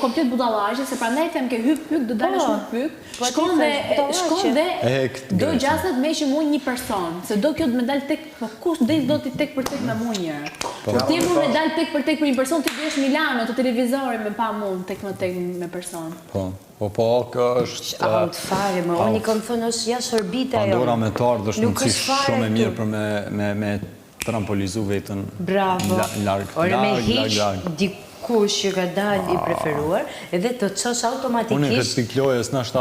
komplet budallaqe, se prandaj them ke hyp do dalësh me pyk. Shkon dhe do gjasat me që mund një person, se do kjo të më dal tek, po kush do ti tek për tek me mua një herë. Kur ti mund me dal tek për tek për një person, ti bësh Milano të televizorit me pa mund tek me person. Po, kjo është... Ahon të fare, më unë i kam thënë është jashtë orbita jo. Pandora me tardë është mundësi shumë e mirë për me trampolizu vetën largë. Me hiq dikush që ka dalë i preferuar, edhe të qosh automatikisht... Unë e këtë piklojës nështë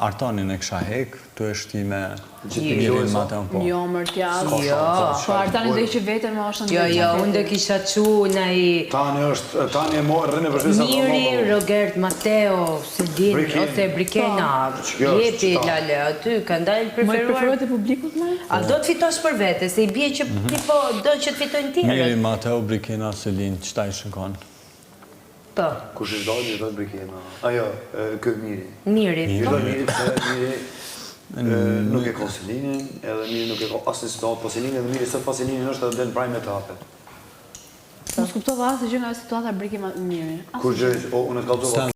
Artonin e kësha hek, të është i me mirin ma të në po. Jo, mërtjaz. Po Artonin dhe që vetën më është në Jo, unë dhe kisha që në i... Tani e morë rrënë vërshme sa Miri, Robert, Mateo, Sedin, ose Brikena, Jepi, Lale, aty, ka ndalë preferuar... Më preferuat e publikut me? A do të fitosh për vete, se i bje që do që të fitojnë tjere? Miri, Mateo, Brikena, Sedin, qëta i shënkon? Po. Kush është dojnë, një dojnë Brikena. Ajo, kë Miri. Miri. Një dojnë Miri, se Miri nuk e ka Selinin, edhe Miri nuk e ka asë situatë, po Selinin edhe Miri sot pa Selinin është edhe në prajme të hape. Më s'kuptova asë gjë nga situata Brikena Miri. Kur gjë, unë e të kalzova.